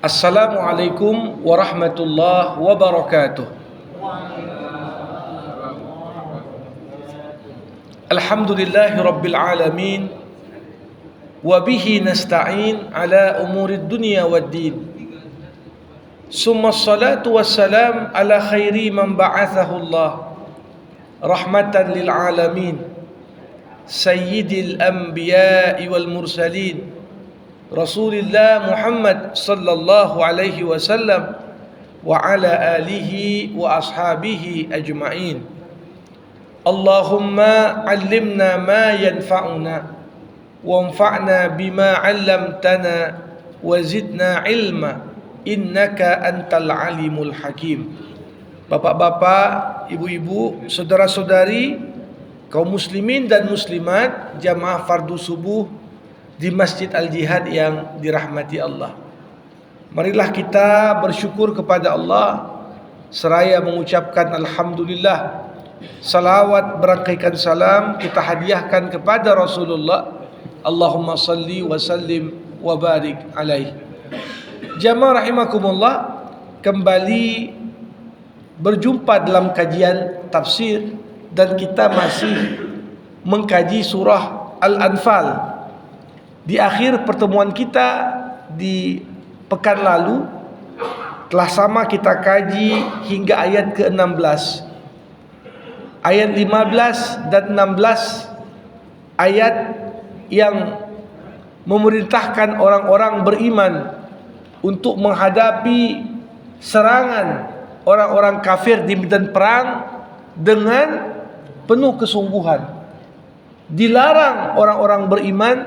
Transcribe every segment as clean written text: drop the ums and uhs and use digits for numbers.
Assalamualaikum warahmatullahi wabarakatuh. Alhamdulillahi rabbil alamin. Wabihi nasta'in ala umurid dunya waddin. Summa salatu wassalam ala khairi man ba'athahu Allah rahmatan lil alamin, sayyidil anbiya'i wal mursalin, Rasulillah Muhammad sallallahu alaihi wasallam wa ala alihi wa ashabihi ajma'in. Allahumma 'allimna ma yanfa'una wanfa'na bima 'allamtana wa zidna ilma innaka antal alimul hakim. Bapak-bapak, ibu-ibu, saudara-saudari, kaum muslimin dan muslimat, jamaah fardu subuh di Masjid Al-Jihad yang dirahmati Allah. Marilah kita bersyukur kepada Allah seraya mengucapkan alhamdulillah. Salawat berangkaikan salam kita hadiahkan kepada Rasulullah. Allahumma salli wa sallim wa barik alaihi. Jamaah rahimakumullah, kembali berjumpa dalam kajian tafsir dan kita masih mengkaji surah Al-Anfal. Di akhir pertemuan kita di pekan lalu telah sama kita kaji hingga ayat ke-16. Ayat 15 dan 16 ayat yang memerintahkan orang-orang beriman untuk menghadapi serangan orang-orang kafir di medan perang dengan penuh kesungguhan. Dilarang orang-orang beriman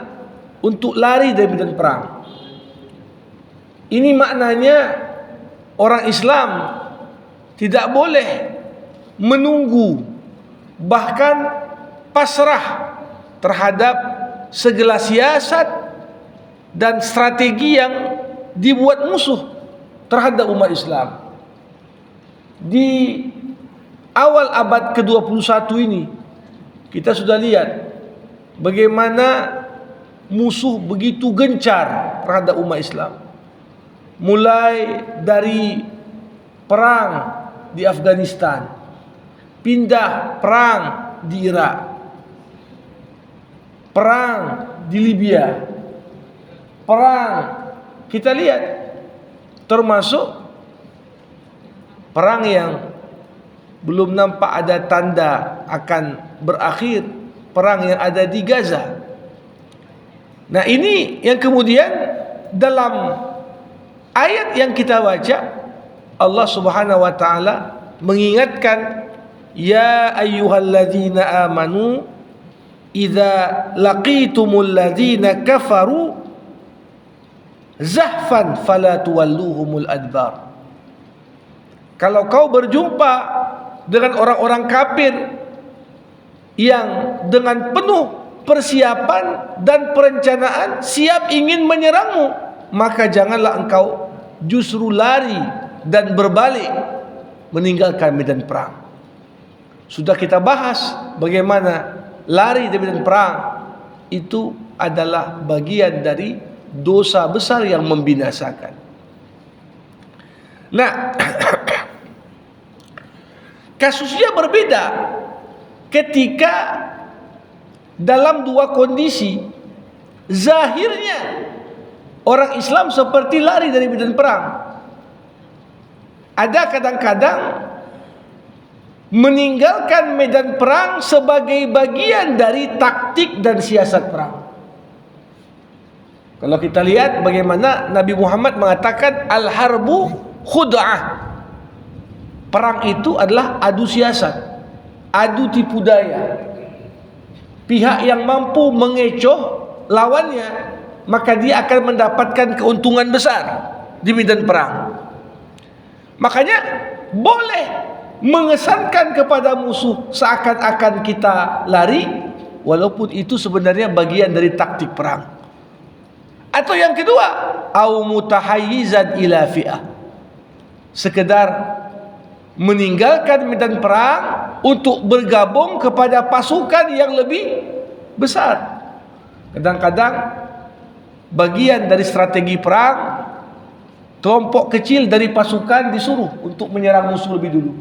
untuk lari dari medan perang. Ini maknanya orang Islam tidak boleh menunggu, bahkan pasrah terhadap segala siasat dan strategi yang dibuat musuh terhadap umat Islam. Di awal abad ke-21 ini kita sudah lihat bagaimana musuh begitu gencar terhadap umat Islam. Mulai dari perang di Afghanistan, pindah perang di Irak, perang di Libya, perang kita lihat termasuk perang yang belum nampak ada tanda akan berakhir, perang yang ada di Gaza. Nah, ini yang kemudian dalam ayat yang kita baca Allah Subhanahu wa taala mengingatkan, ya ayyuhalladzina amanu idza laqitumul ladzina kafaru zahfan fala tuwalluhumul adbar. Kalau kau berjumpa dengan orang-orang kafir yang dengan penuh persiapan dan perencanaan siap ingin menyerangmu, maka janganlah engkau justru lari dan berbalik meninggalkan medan perang. Sudah kita bahas bagaimana lari dari medan perang itu adalah bagian dari dosa besar yang membinasakan. Nah, kasusnya berbeda ketika dalam dua kondisi. Zahirnya orang Islam seperti lari dari medan perang. Ada kadang-kadang meninggalkan medan perang sebagai bagian dari taktik dan siasat perang. Kalau kita lihat bagaimana Nabi Muhammad mengatakan al-harbu khud'ah. Perang itu adalah adu siasat, adu tipu daya. Pihak yang mampu mengecoh lawannya, maka dia akan mendapatkan keuntungan besar di medan perang. Makanya boleh mengesankan kepada musuh seakan-akan kita lari, walaupun itu sebenarnya bagian dari taktik perang. Atau yang kedua, au mutahayyizan ila fi'ah, sekedar meninggalkan medan perang untuk bergabung kepada pasukan yang lebih besar. Kadang-kadang bagian dari strategi perang kelompok kecil dari pasukan disuruh untuk menyerang musuh lebih dulu.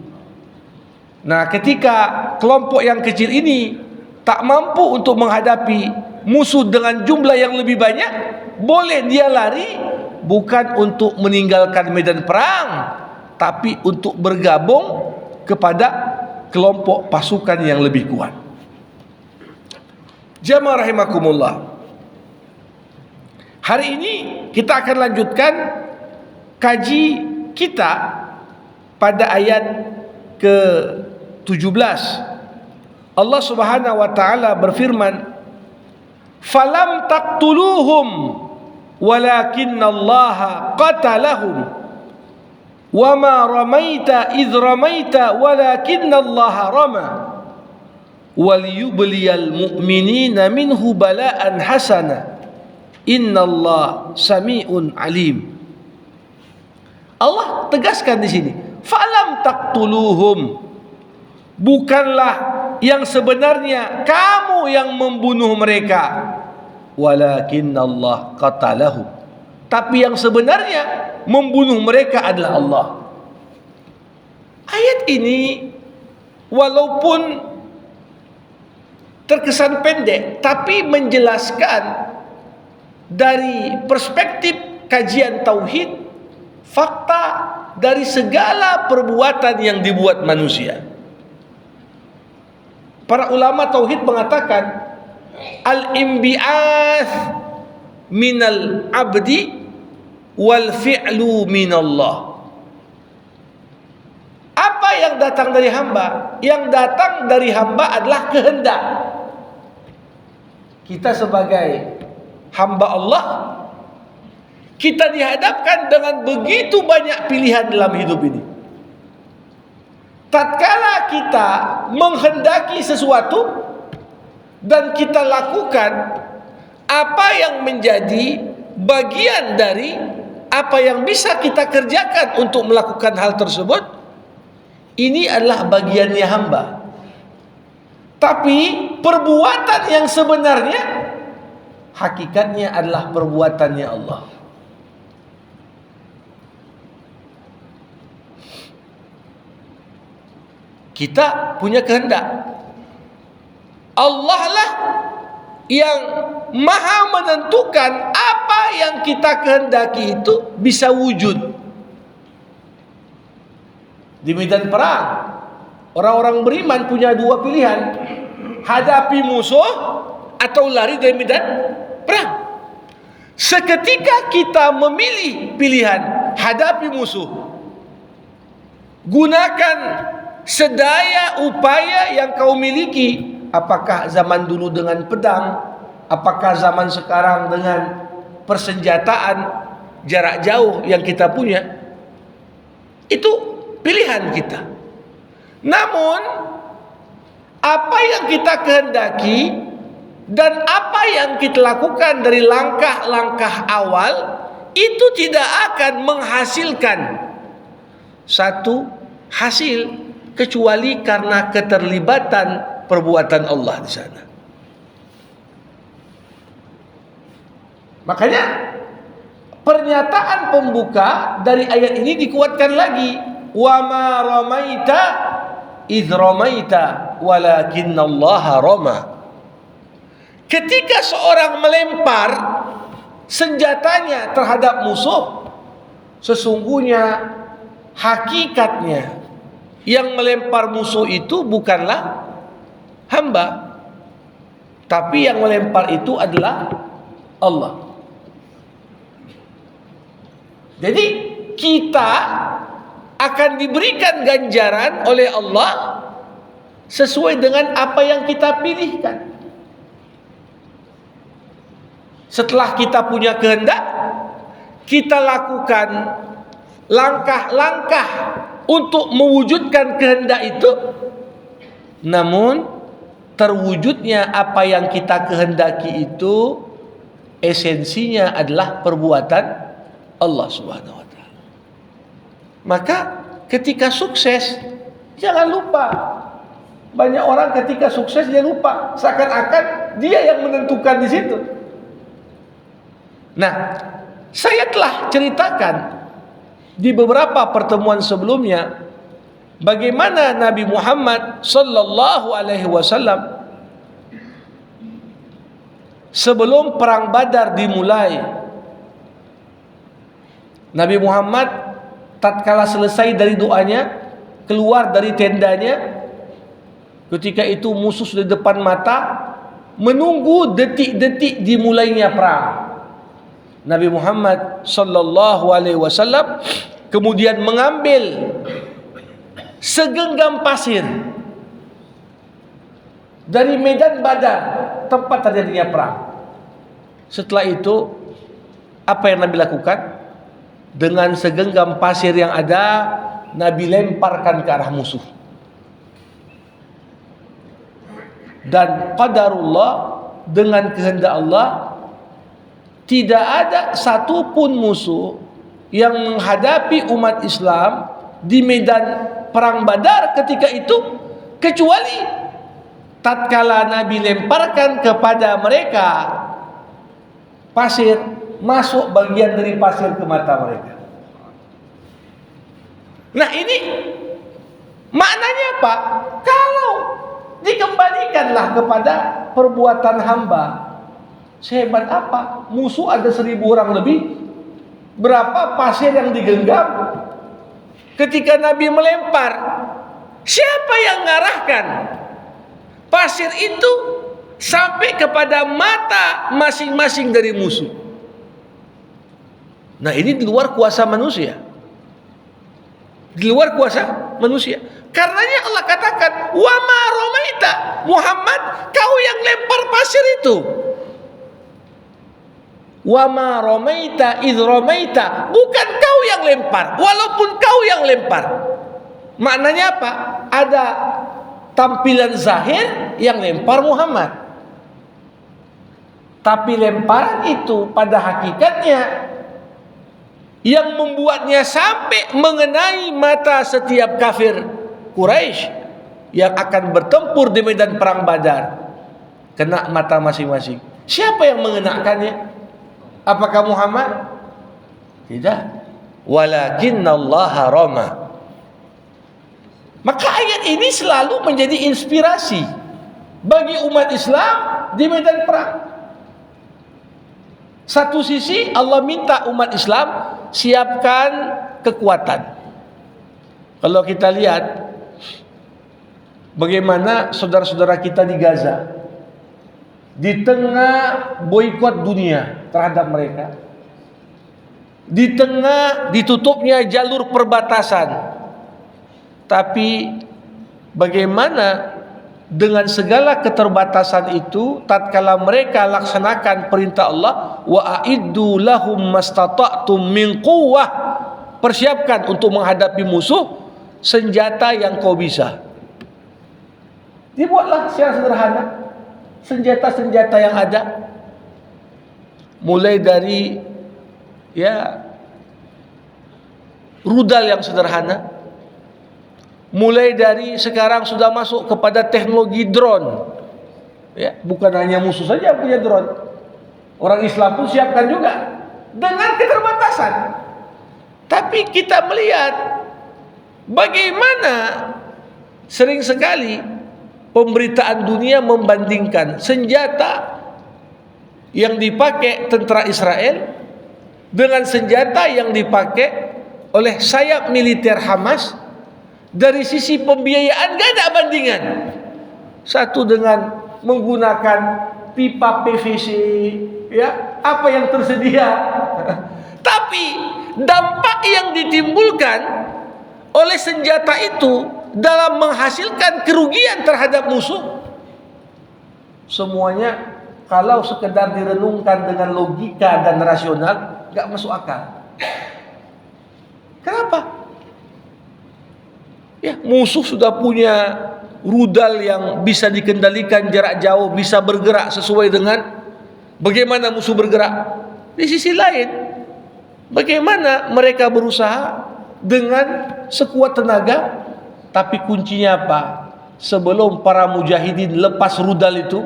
Nah, ketika kelompok yang kecil ini tak mampu untuk menghadapi musuh dengan jumlah yang lebih banyak, boleh dia lari, bukan untuk meninggalkan medan perang, tapi untuk bergabung kepada kelompok pasukan yang lebih kuat. Jamaah rahimakumullah, hari ini kita akan lanjutkan kaji kita pada ayat ke-17. Allah Subhanahu wa taala berfirman, "Falam taqtuluhum walakinnallaha qatalahum wama ramaita idh ramaita walakinnallaha rama waliyubliyal mu'minina minhu bala'an hasana innallaha sami'un alim." Allah tegaskan di sini, falam taqtuluhum, bukanlah yang sebenarnya kamu yang membunuh mereka, walakinnallah qatalahum, tapi yang sebenarnya membunuh mereka adalah Allah. Ayat ini walaupun terkesan pendek, tapi menjelaskan dari perspektif kajian tauhid fakta dari segala perbuatan yang dibuat manusia. Para ulama tauhid mengatakan al-imbi'ath minal abdi wal fi'lu minallah. Apa yang datang dari hamba? Yang datang dari hamba adalah kehendak. Kita sebagai hamba Allah, kita dihadapkan dengan begitu banyak pilihan dalam hidup ini. Tatkala kita menghendaki sesuatu dan kita lakukan apa yang menjadi bagian dari apa yang bisa kita kerjakan untuk melakukan hal tersebut, ini adalah bagiannya hamba. Tapi perbuatan yang sebenarnya hakikatnya adalah perbuatannya Allah. Kita punya kehendak. Allah lah yang maha menentukan apa yang kita kehendaki itu bisa wujud. Di medan perang, orang-orang beriman punya dua pilihan: hadapi musuh atau lari dari medan perang. Seketika kita memilih pilihan hadapi musuh, gunakan sedaya upaya yang kau miliki. Apakah zaman dulu dengan pedang, apakah zaman sekarang dengan persenjataan jarak jauh yang kita punya, itu pilihan kita. Namun apa yang kita kehendaki dan apa yang kita lakukan dari langkah-langkah awal itu tidak akan menghasilkan satu hasil kecuali karena keterlibatan perbuatan Allah di sana. Makanya pernyataan pembuka dari ayat ini dikuatkan lagi, wa ma ramaita idh ramaita walakinnallaha rama. Ketika seorang melempar senjatanya terhadap musuh, sesungguhnya hakikatnya yang melempar musuh itu bukanlah hamba, tapi yang melempar itu adalah Allah. Jadi kita akan diberikan ganjaran oleh Allah sesuai dengan apa yang kita pilihkan. Setelah kita punya kehendak, kita lakukan langkah-langkah untuk mewujudkan kehendak itu. Namun terwujudnya apa yang kita kehendaki itu esensinya adalah perbuatan Allah Subhanahu wa taala. Maka ketika sukses, jangan lupa, banyak orang ketika sukses dia lupa, seakan-akan dia yang menentukan di situ. Nah, saya telah ceritakan di beberapa pertemuan sebelumnya bagaimana Nabi Muhammad sallallahu alaihi wasallam sebelum perang Badar dimulai, Nabi Muhammad tatkala selesai dari doanya, keluar dari tendanya, ketika itu musuh sudah di depan mata, menunggu detik-detik dimulainya perang. Nabi Muhammad sallallahu alaihi wasallam kemudian mengambil segenggam pasir dari medan Badar, tempat terjadinya perang. Setelah itu apa yang Nabi lakukan? Dengan segenggam pasir yang ada, Nabi lemparkan ke arah musuh. Dan qadarullah, dengan kehendak Allah, tidak ada satupun musuh yang menghadapi umat Islam di medan perang Badar ketika itu, kecuali tatkala Nabi lemparkan kepada mereka pasir, masuk bagian dari pasir ke mata mereka. Nah, ini maknanya apa? Kalau dikembalikanlah kepada perbuatan hamba, sehebat apa? Musuh ada 1000 orang lebih. Berapa pasir yang digenggam? Ketika Nabi melempar, siapa yang mengarahkan pasir itu sampai kepada mata masing-masing dari musuh? Nah, ini di luar kuasa manusia. Di luar kuasa manusia. Karenanya Allah katakan, "Wa ma romaita." Muhammad, kau yang lempar pasir itu. Wa ma romaita idh romaita. Bukan kau yang lempar, walaupun kau yang lempar. Maknanya apa? Ada tampilan zahir yang lempar Muhammad, tapi lemparan itu pada hakikatnya yang membuatnya sampai mengenai mata setiap kafir Quraisy yang akan bertempur di medan perang Badar, kena mata masing-masing. Siapa yang mengenakannya? Apakah Muhammad? Tidak. Walakinnallaha rama. Maka ayat ini selalu menjadi inspirasi bagi umat Islam di medan perang. Satu sisi Allah minta umat Islam siapkan kekuatan. Kalau kita lihat bagaimana saudara-saudara kita di Gaza, di tengah boikot dunia terhadap mereka, di tengah ditutupnya jalur perbatasan, tapi bagaimana dengan segala keterbatasan itu, tatkala mereka laksanakan perintah Allah, wa a'iddu lahum mastata'tum min quwwah, persiapkan untuk menghadapi musuh senjata yang kau bisa. Dibuatlah secara sederhana senjata-senjata yang ada, mulai dari rudal yang sederhana, mulai dari sekarang sudah masuk kepada teknologi drone. Ya, bukan hanya musuh saja yang punya drone. Orang Islam pun siapkan juga dengan keterbatasan. Tapi kita melihat bagaimana sering sekali pemberitaan dunia membandingkan senjata yang dipakai tentara Israel dengan senjata yang dipakai oleh sayap militer Hamas. Dari sisi pembiayaan gak ada bandingan. Satu dengan menggunakan pipa PVC, ya, apa yang tersedia. Tapi dampak yang ditimbulkan oleh senjata itu dalam menghasilkan kerugian terhadap musuh, semuanya kalau sekedar direnungkan dengan logika dan rasional gak masuk akal. Kenapa? Ya, musuh sudah punya rudal yang bisa dikendalikan jarak jauh, bisa bergerak sesuai dengan bagaimana musuh bergerak. Di sisi lain, bagaimana mereka berusaha dengan sekuat tenaga, tapi kuncinya apa? Sebelum para mujahidin lepas rudal itu,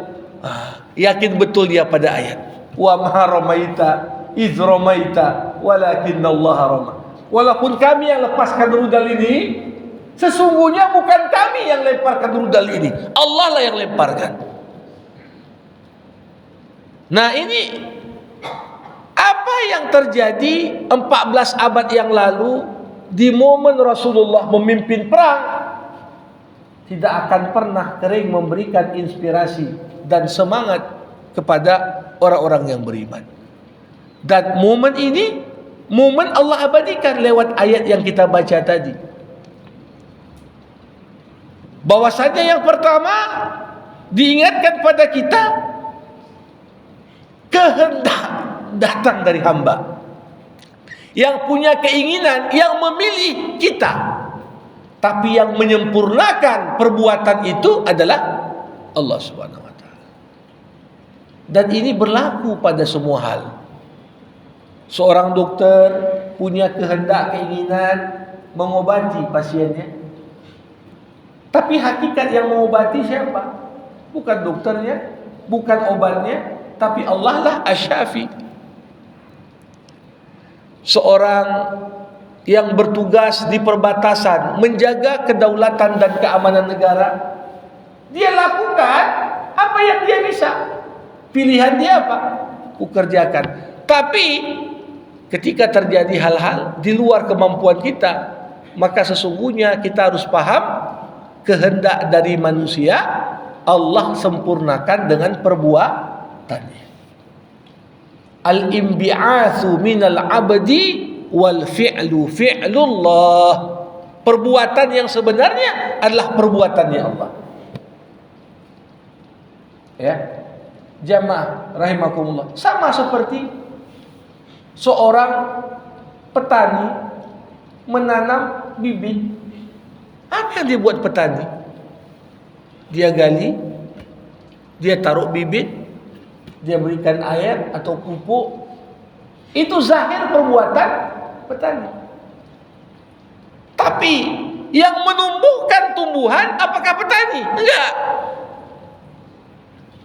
yakin betul dia pada ayat, wa ma ramaita idh ramaita walakinnallaha rama. walaupun kami yang lepaskan rudal ini, sesungguhnya bukan kami yang lemparkan rudal ini, Allah lah yang lemparkan. Nah, ini apa yang terjadi 14 abad yang lalu di momen Rasulullah memimpin perang tidak akan pernah kering memberikan inspirasi dan semangat kepada orang-orang yang beriman. Dan momen ini, momen Allah abadikan lewat ayat yang kita baca tadi. Bahwasanya yang pertama diingatkan pada kita, kehendak datang dari hamba yang punya keinginan, yang memilih kita, tapi yang menyempurnakan perbuatan itu adalah Allah Subhanahu wa taala. Dan ini berlaku pada semua hal. Seorang dokter punya kehendak, keinginan mengobati pasiennya, tapi hakikat yang mengobati siapa? Bukan dokternya, bukan obatnya, tapi Allah lah asy-syafi. Seorang yang bertugas di perbatasan menjaga kedaulatan dan keamanan negara, dia lakukan apa yang dia bisa. Pilihan dia apa? Kukerjakan. Tapi ketika terjadi hal-hal di luar kemampuan kita, maka sesungguhnya kita harus paham kehendak dari manusia Allah sempurnakan dengan perbuatannya. Al-imbi'atsu minal abdi wal fi'lu fi'lullah. Perbuatan yang sebenarnya adalah perbuatannya Allah. Ya. Jamaah rahimakumullah. Sama seperti seorang petani menanam bibit. Apa yang dia buat petani? Dia gali, dia taruh bibit, dia berikan air atau pupuk. Itu zahir perbuatan petani. Tapi yang menumbuhkan tumbuhan apakah petani? Enggak.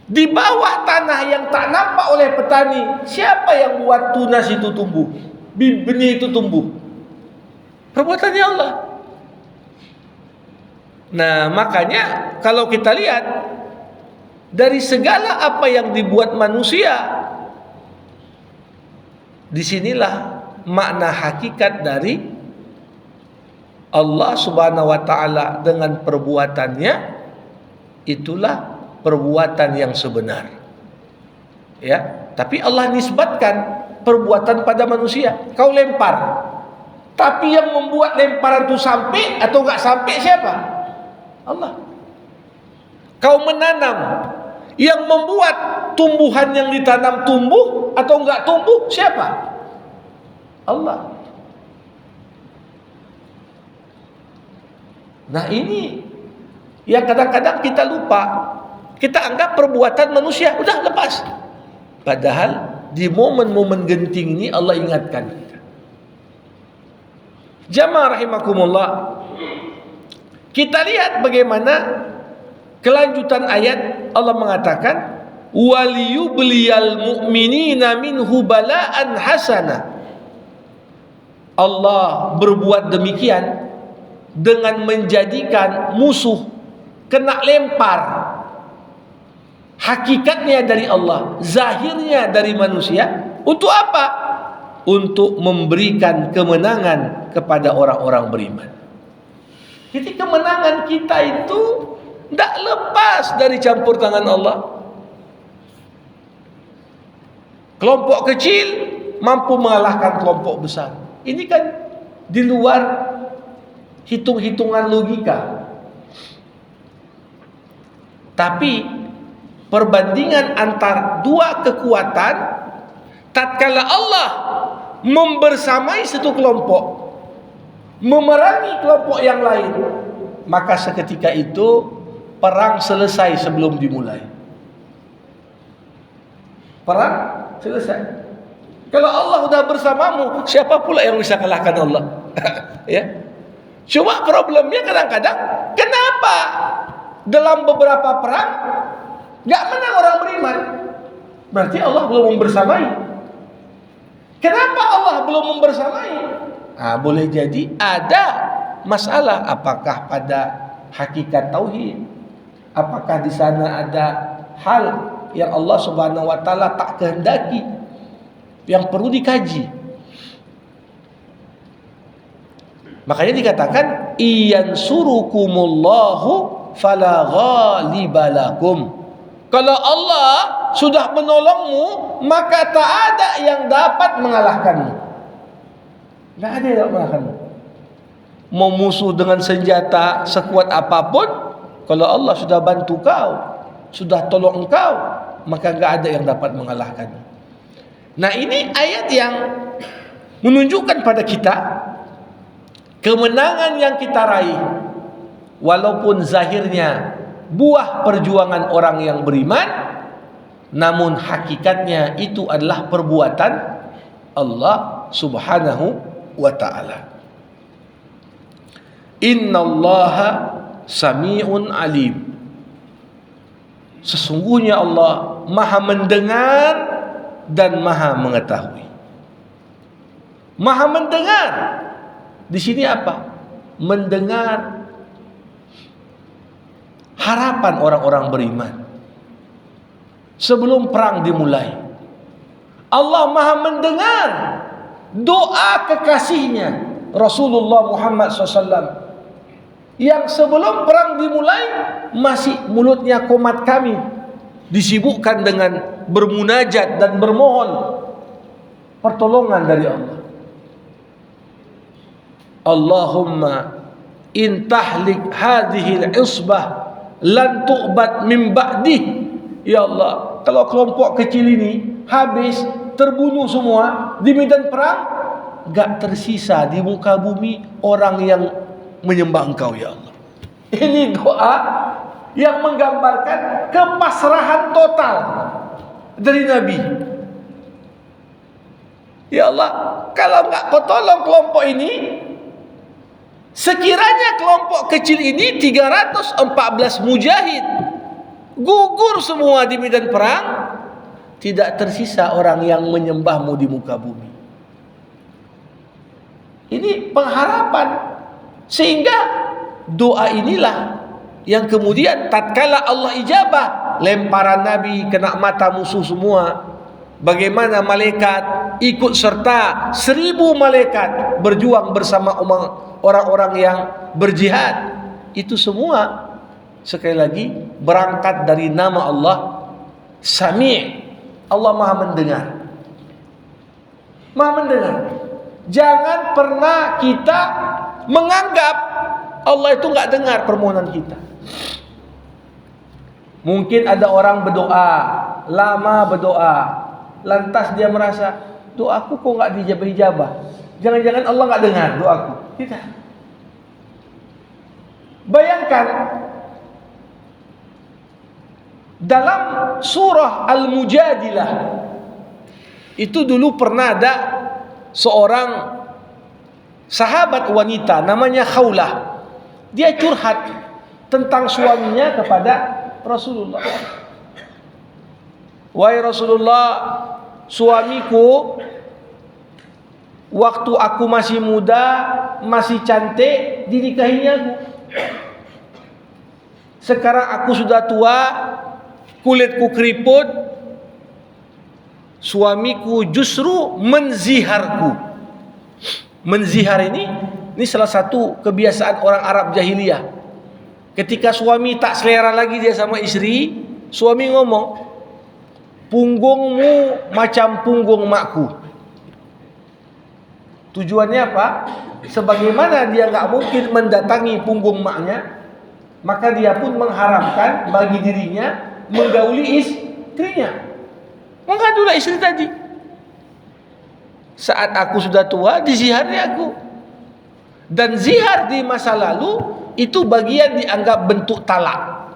Di bawah tanah yang tak nampak oleh petani, siapa yang buat tunas itu tumbuh, benih itu tumbuh? Perbuatannya Allah. Nah, makanya kalau kita lihat dari segala apa yang dibuat manusia, disinilah makna hakikat dari Allah Subhanahu wa taala dengan perbuatannya, itulah perbuatan yang sebenar. Ya, tapi Allah nisbatkan perbuatan pada manusia. Kau lempar, tapi yang membuat lemparan itu sampai atau enggak sampai siapa? Allah. Kau menanam, yang membuat tumbuhan yang ditanam tumbuh atau enggak tumbuh siapa? Allah. Nah, ini yang kadang-kadang kita lupa. Kita anggap perbuatan manusia udah lepas. Padahal di momen-momen genting ini Allah ingatkan kita. Jamaah rahimakumullah. Kita lihat bagaimana kelanjutan ayat. Allah mengatakan, waliyubliyal mu'minina minhu bala'an hasana. Allah berbuat demikian dengan menjadikan musuh kena lempar. Hakikatnya dari Allah, zahirnya dari manusia. Untuk apa? Untuk memberikan kemenangan kepada orang-orang beriman. Jadi kemenangan kita itu tidak lepas dari campur tangan Allah. Kelompok kecil mampu mengalahkan kelompok besar. Ini kan di luar hitung-hitungan logika. Tapi perbandingan antar dua kekuatan, tatkala Allah membersamai satu kelompok, memerangi kelompok yang lain, maka seketika itu perang selesai sebelum dimulai. Perang selesai. Kalau Allah sudah bersamamu, siapa pula yang bisa kalahkan Allah? Ya. Cuma problemnya kadang-kadang, kenapa dalam beberapa perang gak menang orang beriman? Berarti Allah belum membersamai. Kenapa Allah belum membersamai? Boleh jadi ada masalah, apakah pada hakikat tauhid, apakah di sana ada hal yang Allah Subhanahu wa taala tak kehendaki yang perlu dikaji. Makanya dikatakan iyansurukumullahu fala ghaliba. Kalau Allah sudah menolongmu, maka tak ada yang dapat mengalahkanmu. Tidak ada yang dapat mengalahkanmu. Mau musuh dengan senjata sekuat apapun, kalau Allah sudah bantu kau, sudah tolong engkau, maka tidak ada yang dapat mengalahkanmu. Nah, ini ayat yang menunjukkan pada kita kemenangan yang kita raih, walaupun zahirnya buah perjuangan orang yang beriman, namun hakikatnya itu adalah perbuatan Allah Subhanahu wa ta'ala. Innallaha sami'un alim. Sesungguhnya Allah Maha mendengar dan Maha mengetahui. Maha mendengar. Di sini apa? Mendengar harapan orang-orang beriman sebelum perang dimulai. Allah Maha mendengar doa kekasihnya Rasulullah Muhammad SAW yang sebelum perang dimulai masih mulutnya komat kami disibukkan dengan bermunajat dan bermohon pertolongan dari Allah. Allahumma in tahlik hadhil isbah lan tu'bad min ba'dih. Ya Allah, kalau kelompok kecil ini habis, terbunuh semua di medan perang, gak tersisa di muka bumi orang yang menyembah Engkau, ya Allah. Ini doa yang menggambarkan kepasrahan total dari Nabi. Ya Allah, kalau gak kau tolong kelompok ini, sekiranya kelompok kecil ini 314 mujahid gugur semua di medan perang, tidak tersisa orang yang menyembahmu di muka bumi. Ini pengharapan. Sehingga doa inilah yang kemudian tatkala Allah ijabah, lemparan Nabi kena mata musuh semua. Bagaimana malaikat ikut serta 1000 malaikat berjuang bersama orang-orang yang berjihad. Itu semua sekali lagi berangkat dari nama Allah Sami'. Allah Maha mendengar. Maha mendengar. Jangan pernah kita menganggap Allah itu enggak dengar permohonan kita. Mungkin ada orang berdoa, lama berdoa, lantas dia merasa doaku kok enggak dijabah-jabah. Jangan-jangan Allah enggak dengar doaku. Tidak. Bayangkan dalam surah Al-Mujadilah itu dulu pernah ada seorang sahabat wanita namanya Khawlah. Dia curhat tentang suaminya kepada Rasulullah. Wahai Rasulullah, suamiku waktu aku masih muda, masih cantik, dinikahinya aku. Sekarang aku sudah tua, kulitku keriput, suamiku justru menziharku. Menzihar ini salah satu kebiasaan orang Arab jahiliyah. Ketika suami tak selera lagi dia sama istri, suami ngomong, punggungmu macam punggung makku. Tujuannya apa? Sebagaimana dia gak mungkin mendatangi punggung maknya, maka dia pun mengharapkan bagi dirinya menggauli istrinya. Mengadulah istri tadi. Saat aku sudah tua, dizihari aku. Dan zihar di masa lalu itu bagian dianggap bentuk talak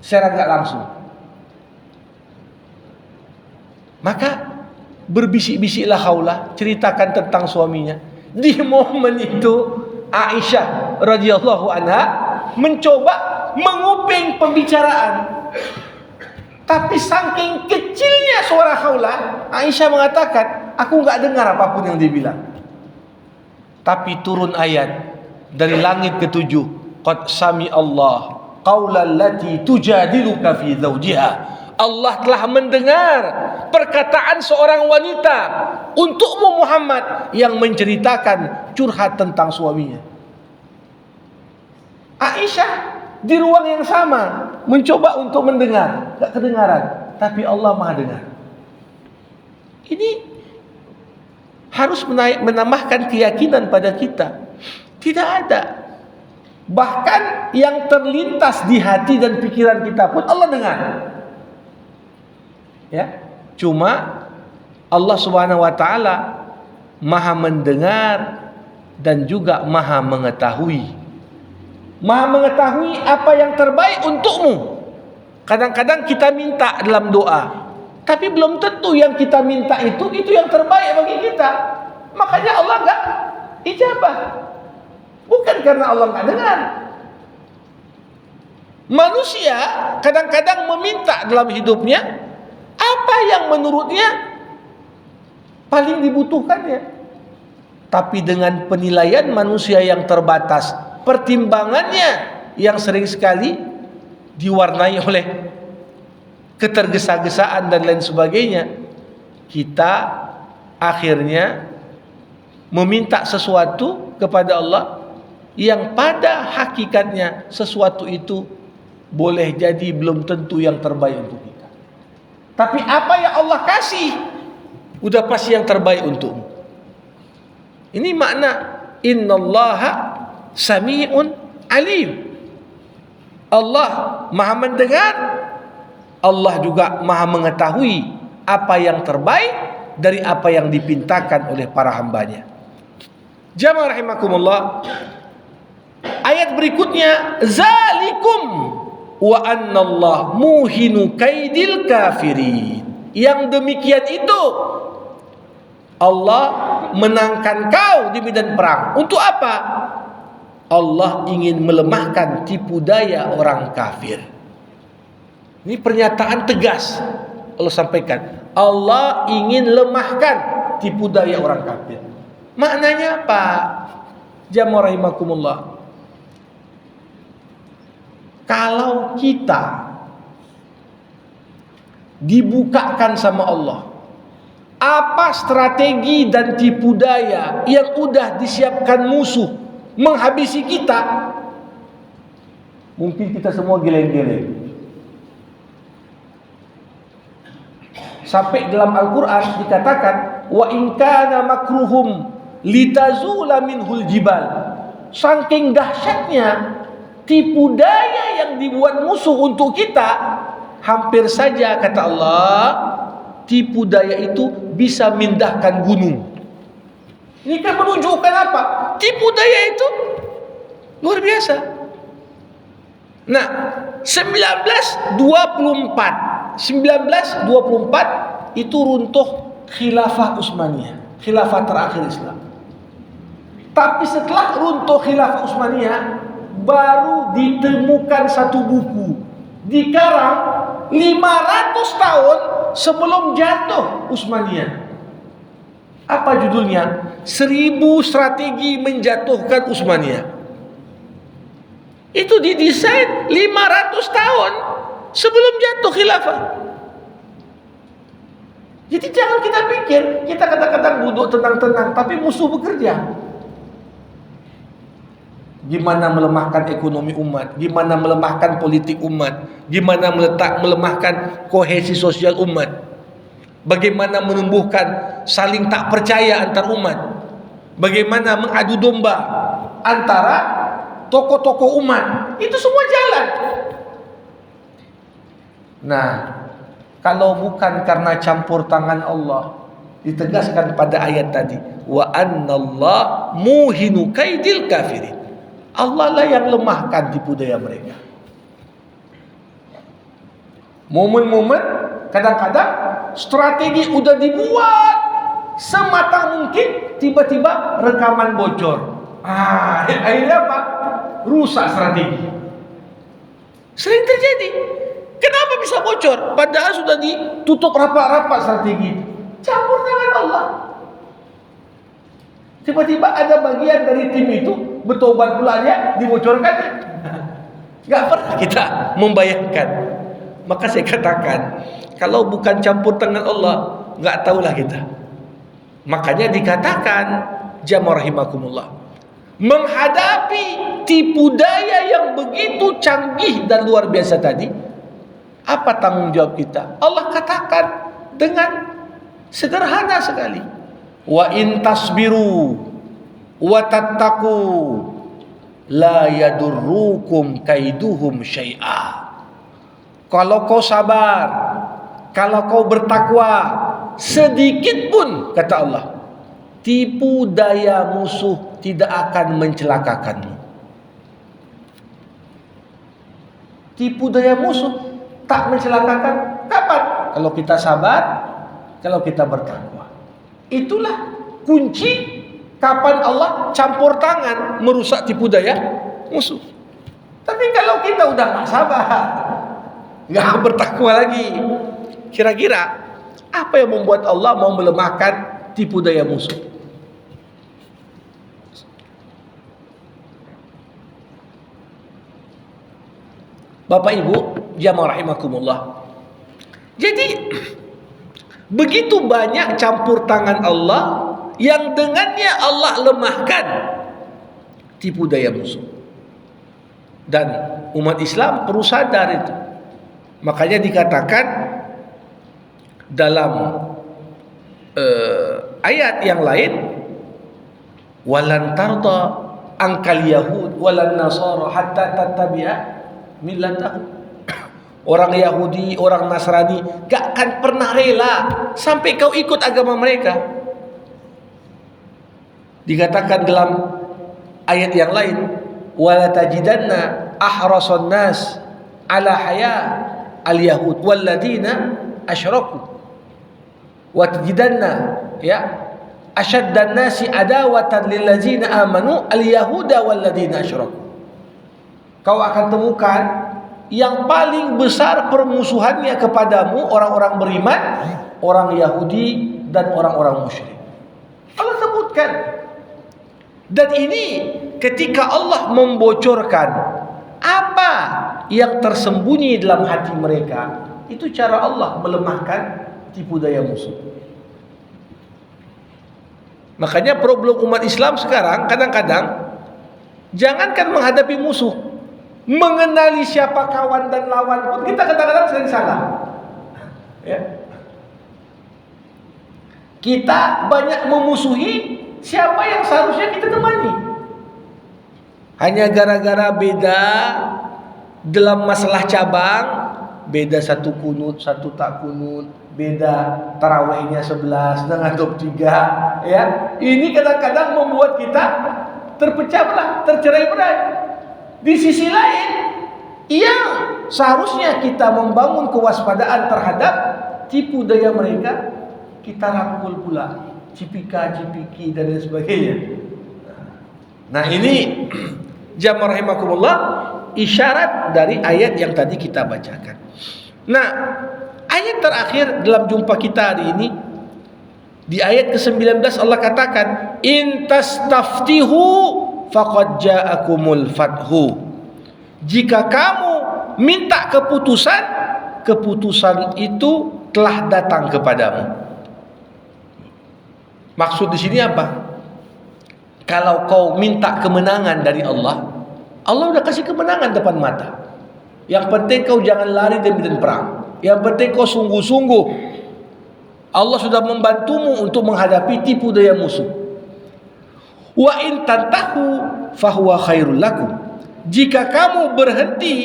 secara tidak langsung. Maka berbisik-bisiklah Khawlah, ceritakan tentang suaminya. Di momen itu Aisyah radhiyallahu anha mencoba menguping pembicaraan. Tapi saking kecilnya suara Khawlah, Aisyah mengatakan, aku enggak dengar apapun yang dia bilang. Tapi turun ayat dari langit ketujuh, qad sami Allah qaulal lati tujadiluka fi zawjiha. Allah telah mendengar perkataan seorang wanita untukmu Muhammad yang menceritakan curhat tentang suaminya. Aisyah di ruang yang sama mencoba untuk mendengar, gak kedengaran, tapi Allah Maha dengar. Ini harus menambahkan keyakinan pada kita. Tidak ada. Bahkan yang terlintas di hati dan pikiran kita pun Allah dengar. Ya, cuma Allah Subhanahu wa taala Maha mendengar dan juga Maha mengetahui. Maha mengetahui apa yang terbaik untukmu. Kadang-kadang kita minta dalam doa, tapi belum tentu yang kita minta itu yang terbaik bagi kita. Makanya Allah enggak ijabah. Bukan karena Allah enggak dengar. Manusia kadang-kadang meminta dalam hidupnya apa yang menurutnya paling dibutuhkannya. Tapi dengan penilaian manusia yang terbatas, pertimbangannya yang sering sekali diwarnai oleh ketergesa-gesaan dan lain sebagainya, kita akhirnya meminta sesuatu kepada Allah yang pada hakikatnya sesuatu itu boleh jadi belum tentu yang terbaik untuk kita. Tapi apa yang Allah kasih udah pasti yang terbaik untukmu. Ini makna innallaha sami'un alim. Allah Maha mendengar, Allah juga Maha mengetahui apa yang terbaik dari apa yang dipintakan oleh para hambanya. Jamaah rahimakumullah. Ayat berikutnya, zalikum wa annallah muhinu kaidil kafirin. Yang demikian itu Allah menangkan kau di medan perang. Untuk apa? Allah ingin melemahkan tipu daya orang kafir. Ini pernyataan tegas Allah sampaikan. Allah ingin lemahkan tipu daya orang kafir. Maknanya apa? Jamaah rahimakumullah. Kalau kita dibukakan sama Allah apa strategi dan tipu daya yang udah disiapkan musuh menghabisi kita, mungkin kita semua geleng-geleng. Sampai dalam Al-Quran dikatakan, wa in kana makruhum litazula minhul jibal. Saking dahsyatnya tipu daya yang dibuat musuh untuk kita, hampir saja kata Allah, tipu daya itu bisa mindahkan gunung. Ini kan menunjukkan apa? Tipu daya itu luar biasa. Nah, 1924 itu runtuh khilafah Utsmaniyah, khilafah terakhir Islam. Tapi setelah runtuh khilafah Utsmaniyah, baru ditemukan satu buku dikarang 500 tahun sebelum jatuh Utsmaniyah. Apa judulnya? 1000 strategi menjatuhkan Utsmaniyah. Itu didesain 500 tahun sebelum jatuh khilafah. Jadi jangan kita pikir, kita kadang-kadang duduk tenang-tenang, tapi musuh bekerja. Gimana melemahkan ekonomi umat, gimana melemahkan politik umat, gimana melemahkan kohesi sosial umat, bagaimana menumbuhkan saling tak percaya antar umat, bagaimana mengadu domba antara tokoh-tokoh umat. Itu semua jalan. Nah, kalau bukan karena campur tangan Allah, ditegaskan pada ayat tadi, wa annallah muhinu kaidil kafirin. Allah lah yang lemahkan tipu daya mereka. Momen-momen kadang-kadang strategi udah dibuat sematang mungkin, tiba-tiba rekaman bocor. Akhirnya apa? Rusak strategi. Sering terjadi. Kenapa bisa bocor? Padahal sudah ditutup rapat-rapat strategi. Campur tangan Allah. Tiba-tiba ada bagian dari tim itu bertobat pula dia, dibocorkan. Gak pernah kita membayangkan. Maka saya katakan, kalau bukan campur tangan Allah, gak tahulah kita. Makanya dikatakan, jamaah rahimakumullah, menghadapi tipu daya yang begitu canggih dan luar biasa tadi, apa tanggung jawab kita? Allah katakan dengan sederhana sekali, wa in tasbiru wa tattaqu la yadurrukum kaiduhum syai'a. Kalau kau sabar, kalau kau bertakwa, sedikit pun, kata Allah, tipu daya musuh tidak akan mencelakakanmu. Tipu daya musuh tak mencelakakan. Kapan? Kalau kita sabar, kalau kita bertakwa. Itulah kunci kapan Allah campur tangan merusak tipu daya musuh. Tapi kalau kita udah gak sabar, gak bertakwa lagi, kira-kira apa yang membuat Allah mau melemahkan tipu daya musuh? Bapak Ibu jamaah rahimakumullah. Jadi begitu banyak campur tangan Allah yang dengannya Allah lemahkan tipu daya musuh. Dan umat Islam perlu sadar itu. Makanya dikatakan dalam ayat yang lain, walan tarda angkal yahud walan nasara hatta tattabi'a millatahum. Orang Yahudi, orang Nasrani gak akan pernah rela sampai kau ikut agama mereka. Dikatakan dalam ayat yang lain, wala tajidanna ahrasan nas ala haya al-yahud walladina asyraku wa tajidanna ya ashaddan nasi adawatan lil ladzina amanu al-yahuda walladina asyraku. Kau akan temukan yang paling besar permusuhannya kepadamu orang-orang beriman, orang Yahudi dan orang-orang musyrik. Allah sebutkan. Dan ini ketika Allah membocorkan apa yang tersembunyi dalam hati mereka, itu cara Allah melemahkan tipu daya musuh. Makanya problem umat Islam sekarang kadang-kadang jangankan menghadapi musuh, mengenali siapa kawan dan lawan pun kita kadang-kadang sering salah. Ya. Kita banyak memusuhi siapa yang seharusnya kita temani. Hanya gara-gara beda dalam masalah cabang, beda satu kunut, satu tak kunut, beda tarawihnya 11 dengan 23, ya. Ini kadang-kadang membuat kita terpecah belah, tercerai-berai. Di sisi lain, yang seharusnya kita membangun kewaspadaan terhadap tipu daya mereka, kita rangkul pula, cipika-cipiki dan lain sebagainya. Nah ini jamaah rahimakumullah, isyarat dari ayat yang tadi kita bacakan. Nah, ayat terakhir dalam jumpa kita hari ini, di ayat ke-19 Allah katakan, in tastaftihu faqad ja'akumul fathu. Jika kamu minta keputusan, keputusan itu telah datang kepadamu. Maksud di sini apa? Kalau kau minta kemenangan dari Allah, Allah udah kasih kemenangan depan mata. Yang penting kau jangan lari dari medan perang. Yang penting kau sungguh-sungguh. Allah sudah membantumu untuk menghadapi tipu daya musuh. Wa in tantahu fahuwa khairul lakum. Jika kamu berhenti,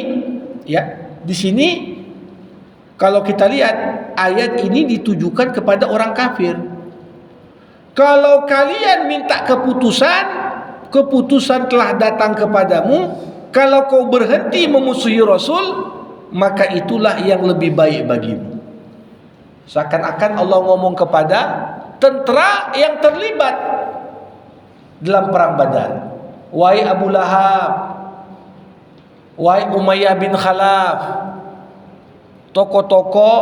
ya, di sini kalau kita lihat ayat ini ditujukan kepada orang kafir. Kalau kalian minta keputusan, keputusan telah datang kepadamu. Kalau kau berhenti memusuhi Rasul, maka itulah yang lebih baik bagimu. Seakan-akan Allah ngomong kepada tentara yang terlibat dalam perang Badar. Wahai Abu Lahab, wahai Umayyah bin Khalaf, tokoh-tokoh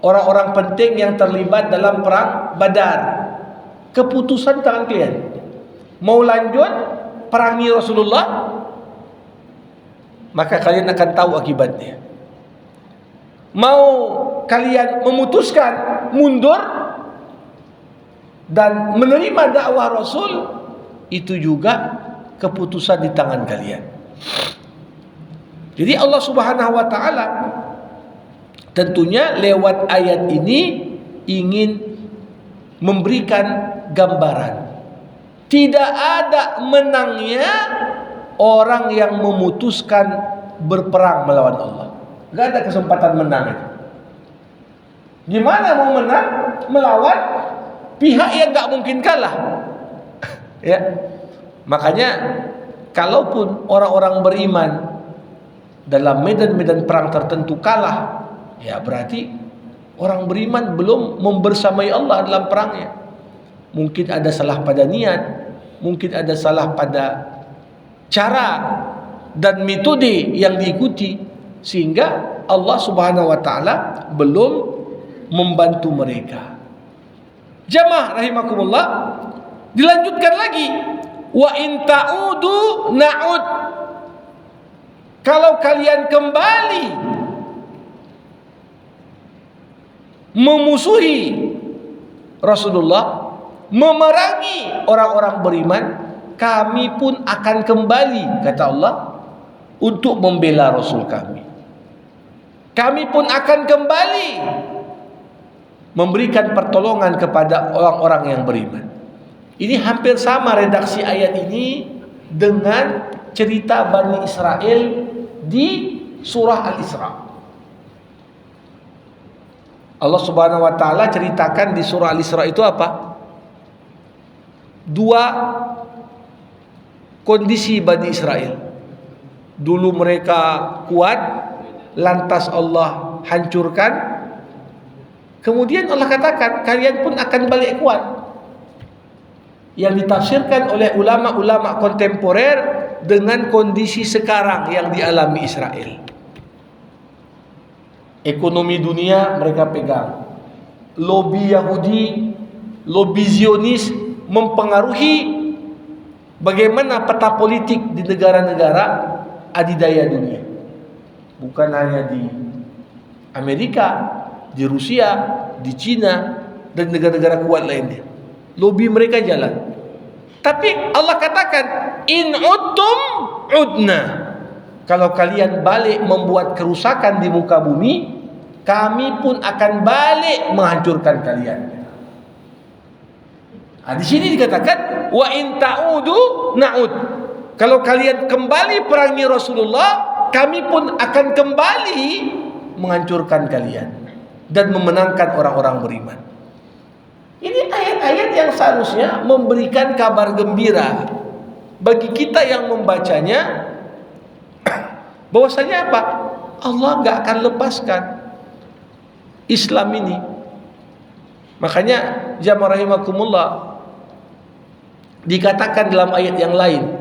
orang-orang penting yang terlibat dalam perang Badar, keputusan tangan kalian. mau lanjut perangi Rasulullah, maka kalian akan tahu akibatnya. Mau kalian memutuskan mundur dan menerima dakwah Rasul, itu juga keputusan di tangan kalian. Jadi Allah Subhanahu wa taala tentunya lewat ayat ini ingin memberikan gambaran, tidak ada menangnya orang yang memutuskan berperang melawan Allah. Gak ada kesempatan menang itu. Gimana mau menang melawan pihak yang gak mungkin kalah? Ya, makanya kalaupun orang-orang beriman dalam medan-medan perang tertentu kalah, ya berarti orang beriman belum membersamai Allah dalam perangnya. Mungkin ada salah pada niat, mungkin ada salah pada cara dan metode yang diikuti, sehingga Allah Subhanahu wa taala belum membantu mereka. Jamaah rahimakumullah, dilanjutkan lagi, wa in ta'udu na'ud. Kalau kalian kembali memusuhi Rasulullah, memerangi orang-orang beriman, kami pun akan kembali, kata Allah, untuk membela Rasul kami. Kami pun akan kembali memberikan pertolongan kepada orang-orang yang beriman. Ini hampir sama redaksi ayat ini dengan cerita Bani Israel di surah Al-Isra. Allah Subhanahu wa taala ceritakan di surah Al-Isra itu apa? Dua kondisi Bani Israel. Dulu mereka kuat, lantas Allah hancurkan. Kemudian Allah katakan kalian pun akan balik kuat. Yang ditafsirkan oleh ulama-ulama kontemporer dengan kondisi sekarang yang dialami Israel. Ekonomi dunia mereka pegang. Lobi Yahudi, lobi Zionis mempengaruhi bagaimana peta politik di negara-negara adidaya dunia. Bukan hanya di Amerika, di Rusia, di Cina, dan negara-negara kuat lainnya. Lobi mereka jalan. Tapi Allah katakan, in udtum udna. Kalau kalian balik membuat kerusakan di muka bumi, kami pun akan balik menghancurkan kalian. Nah, di sini dikatakan, wa in ta'udu na'ud. Kalau kalian kembali perangi Rasulullah, kami pun akan kembali menghancurkan kalian dan memenangkan orang-orang beriman. Ini ayat-ayat yang seharusnya memberikan kabar gembira bagi kita yang membacanya, bahwasanya apa? Allah gak akan lepaskan Islam ini. Makanya jamaah rahimakumullah, dikatakan dalam ayat yang lain,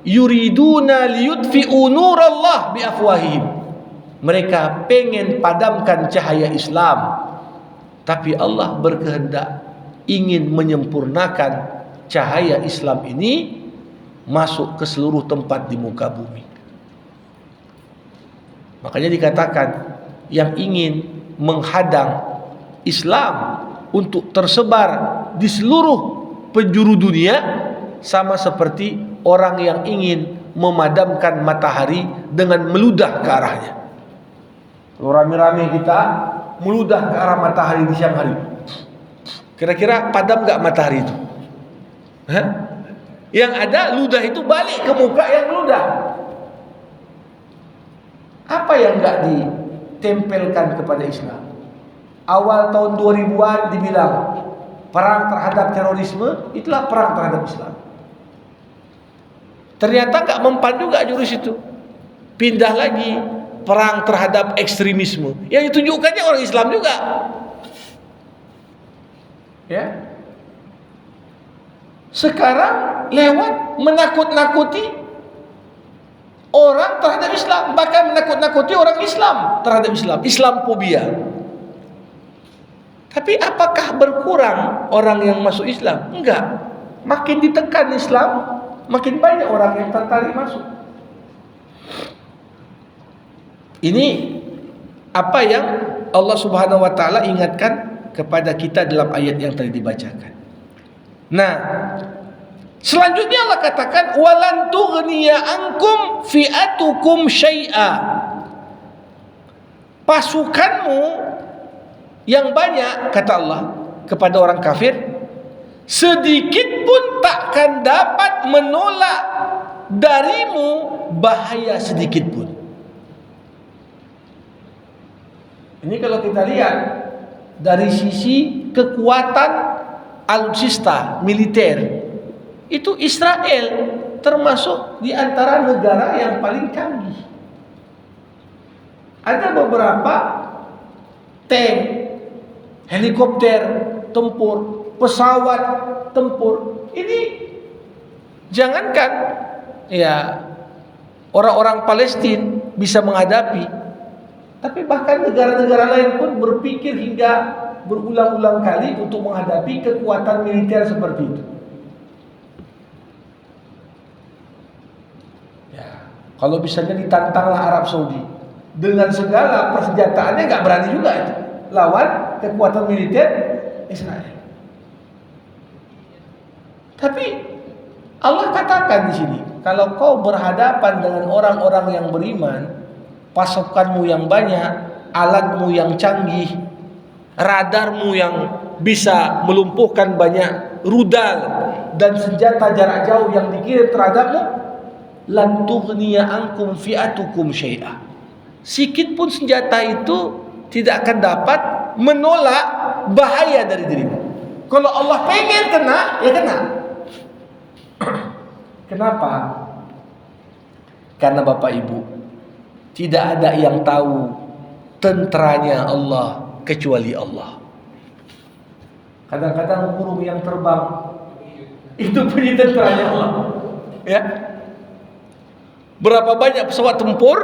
yuriduna liyutfi'u nurallah biafwahihim. Mereka pengen padamkan cahaya Islam, tapi Allah berkehendak ingin menyempurnakan cahaya Islam ini masuk ke seluruh tempat di muka bumi. Makanya dikatakan yang ingin menghadang Islam untuk tersebar di seluruh penjuru dunia sama seperti orang yang ingin memadamkan matahari dengan meludah ke arahnya. Kalau rame-rame kita meludah ke arah matahari di siang hari, kira-kira padam gak matahari itu? Hah? Yang ada ludah itu balik ke muka yang meludah. Apa yang gak ditempelkan kepada Islam? Awal tahun 2000-an dibilang perang terhadap terorisme, itulah perang terhadap Islam. Ternyata gak mempan juga jurus itu. Pindah lagi, perang terhadap ekstremisme. Yang ditunjukkannya orang Islam juga. Ya. Sekarang lewat menakut-nakuti orang terhadap Islam, bahkan menakut-nakuti orang Islam terhadap Islam, Islamophobia. Tapi apakah berkurang orang yang masuk Islam? Enggak. makin ditekan Islam, makin banyak orang yang tertarik masuk. Ini apa yang Allah Subhanahu wa taala ingatkan kepada kita dalam ayat yang tadi dibacakan. Nah, selanjutnya Allah katakan walan tughniya ankum fi'atukum syai'a. Pasukanmu yang banyak, kata Allah kepada orang kafir, sedikit pun takkan dapat menolak darimu bahaya sedikit pun. Ini kalau kita lihat dari sisi kekuatan alutsista militer, itu Israel termasuk di antara negara yang paling canggih. Ada beberapa tank, helikopter tempur, pesawat tempur. Ini jangankan ya orang-orang Palestina bisa menghadapi, tapi bahkan negara-negara lain pun berpikir hingga berulang-ulang kali untuk menghadapi kekuatan militer seperti itu. Ya, kalau misalnya ditantanglah Arab Saudi dengan segala persenjataannya, nggak berani juga itu lawan kekuatan militer Israel. Tapi Allah katakan di sini, kalau kau berhadapan dengan orang-orang yang beriman, pasukanmu yang banyak, alatmu yang canggih, radarmu yang bisa melumpuhkan banyak rudal dan senjata jarak jauh yang dikirim terhadapmu, lan tughniya ankum fi'atukum syai'a. Sikit pun senjata itu tidak akan dapat menolak bahaya dari dirimu. Kalau Allah pengen kena, ya kena. Kenapa? Karena Bapak Ibu, tidak ada yang tahu tenteranya Allah kecuali Allah. Kadang-kadang burung yang terbang itu punya tenteranya Allah. Ya. Berapa banyak pesawat tempur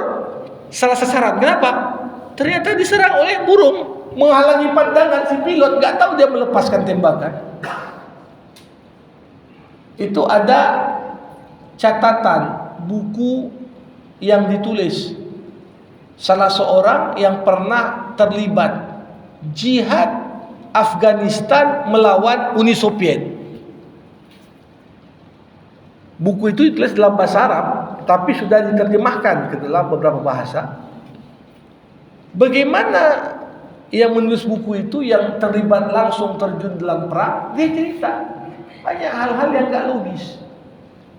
salah sasaran? Kenapa? Ternyata diserang oleh burung, menghalangi pandangan si pilot, nggak tahu dia melepaskan tembakan. Itu ada catatan buku yang ditulis salah seorang yang pernah terlibat jihad Afghanistan melawan Uni Soviet. Buku itu ditulis dalam bahasa Arab, tapi sudah diterjemahkan ke dalam beberapa bahasa. Bagaimana yang menulis buku itu yang terlibat langsung terjun dalam perang, dia cerita banyak hal-hal yang gak logis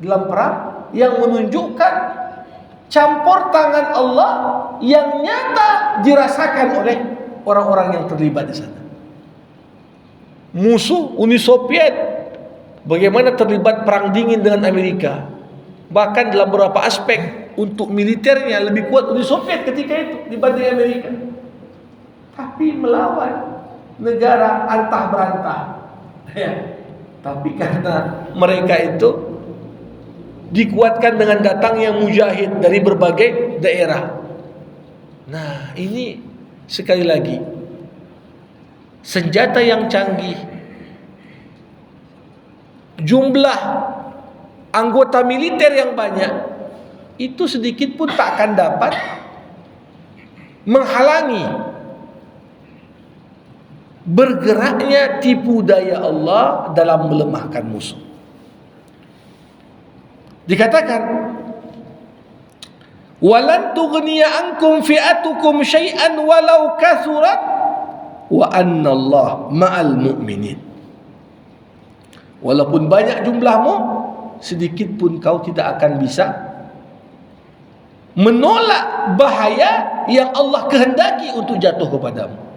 dalam perang yang menunjukkan campur tangan Allah yang nyata dirasakan oleh orang-orang yang terlibat di sana. Musuh Uni Soviet bagaimana terlibat perang dingin dengan Amerika, bahkan dalam beberapa aspek untuk militernya lebih kuat Uni Soviet ketika itu dibanding Amerika, tapi melawan negara antah berantah ya. Tapi karena mereka itu dikuatkan dengan datangnya mujahid dari berbagai daerah. Nah, ini sekali lagi senjata yang canggih, jumlah anggota militer yang banyak, itu sedikit pun tak akan dapat menghalangi bergeraknya tipu daya Allah dalam melemahkan musuh. Dikatakan walan tughniya ankum fi'atukum syai'an walau kathurat wa annallaha ma'al mu'minin. Walaupun banyak jumlahmu, sedikit pun kau tidak akan bisa menolak bahaya yang Allah kehendaki untuk jatuh kepadamu.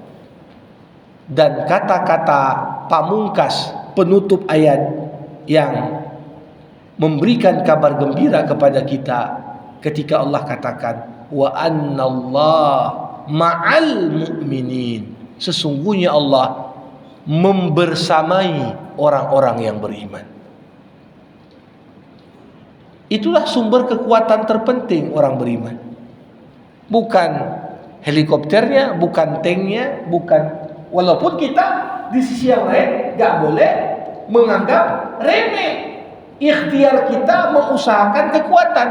Dan kata-kata pamungkas penutup ayat yang memberikan kabar gembira kepada kita ketika Allah katakan wa annallaha ma'al mu'minin, sesungguhnya Allah membersamai orang-orang yang beriman. Itulah sumber kekuatan terpenting orang beriman. Bukan helikopternya, bukan tanknya, bukan. Walaupun kita di sisi yang lain gak boleh menganggap remeh ikhtiar kita mengusahakan kekuatan.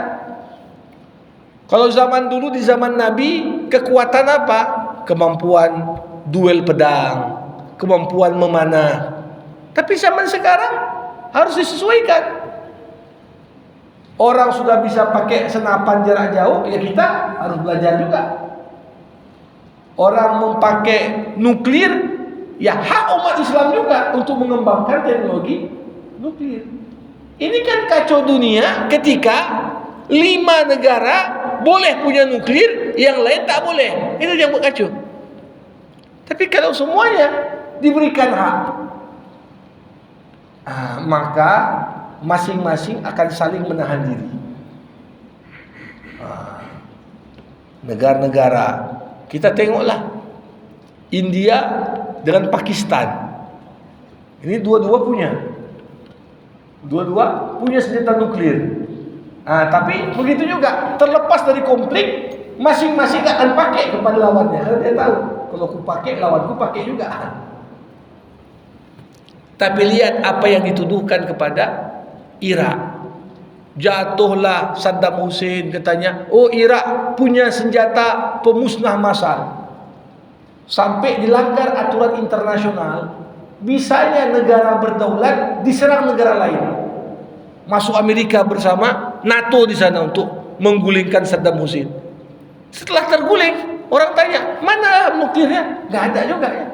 Kalau zaman dulu, di zaman Nabi, kekuatan apa? Kemampuan duel pedang, kemampuan memanah. Tapi zaman sekarang harus disesuaikan. Orang sudah bisa pakai senapan jarak jauh, ya kita harus belajar juga. Orang memakai nuklir, ya hak umat Islam juga untuk mengembangkan teknologi nuklir. Ini kan kacau dunia ketika 5 negara boleh punya nuklir, yang lain tak boleh. Itu yang buat kacau. Tapi kalau semuanya diberikan hak, maka masing-masing akan saling menahan diri. Negara-negara, kita tengoklah India dengan Pakistan. Ini dua-dua punya senjata nuklir. Tapi begitu juga, terlepas dari konflik, masing-masing akan pakai kepada lawannya. Karena dia tahu, kalau aku pakai, lawanku pakai juga. Tapi lihat apa yang dituduhkan kepada Irak. Jatuhlah Saddam Hussein, katanya, oh Irak punya senjata pemusnah massal. Sampai dilanggar aturan internasional, bisanya negara berdaulat diserang negara lain. Masuk Amerika bersama NATO di sana untuk menggulingkan Saddam Hussein. Setelah terguling, orang tanya, mana nuklirnya? Nggak ada juga ya.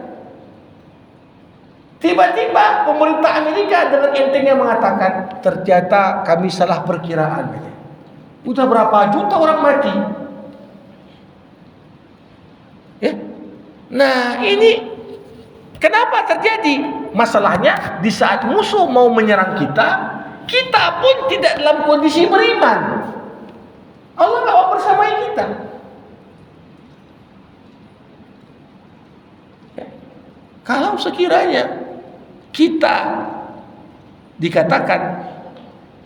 Tiba-tiba pemerintah Amerika dengan entengnya mengatakan, ternyata kami salah perkiraan. Udah berapa juta orang mati. Ya. Nah, ini kenapa terjadi? Masalahnya di saat musuh mau menyerang kita, kita pun tidak dalam kondisi beriman. Allah nggak mau bersamai kita. Ya. Kalau sekiranya kita dikatakan,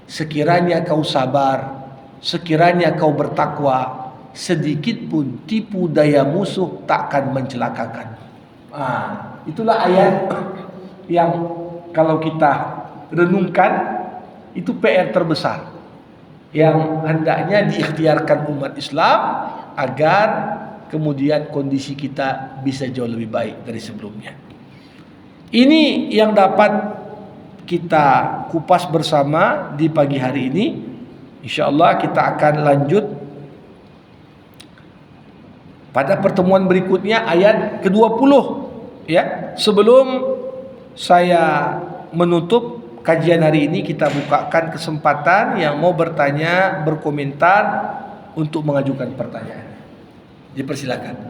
sekiranya kau sabar, sekiranya kau bertakwa, sedikit pun tipu daya musuh takkan mencelakakan. Itulah ayat yang kalau kita renungkan, itu PR terbesar yang hendaknya diikhtiarkan umat Islam agar kemudian kondisi kita bisa jauh lebih baik dari sebelumnya. Ini yang dapat kita kupas bersama di pagi hari ini. InsyaAllah kita akan lanjut pada pertemuan berikutnya, ayat ke-20 ya. Sebelum saya menutup kajian hari ini, kita bukakan kesempatan yang mau bertanya, berkomentar, untuk mengajukan pertanyaan. Dipersilakan.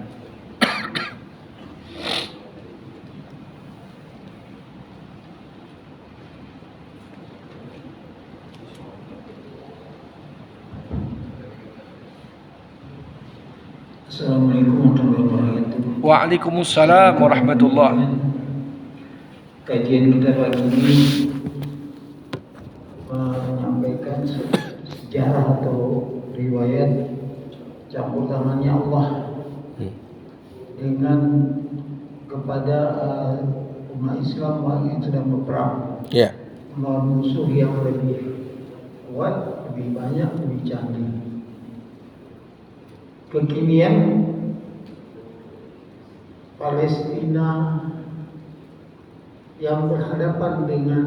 Assalamualaikum warahmatullahi wabarakatuh. Waalaikumsalam warahmatullahi. Kajian kita pagi ini menyampaikan sejarah atau riwayat campur tangannya Allah dengan kepada umat Islam yang sedang berperang melawan musuh yang lebih kuat, lebih banyak, lebih canggih. Kekinian Palestina yang berhadapan dengan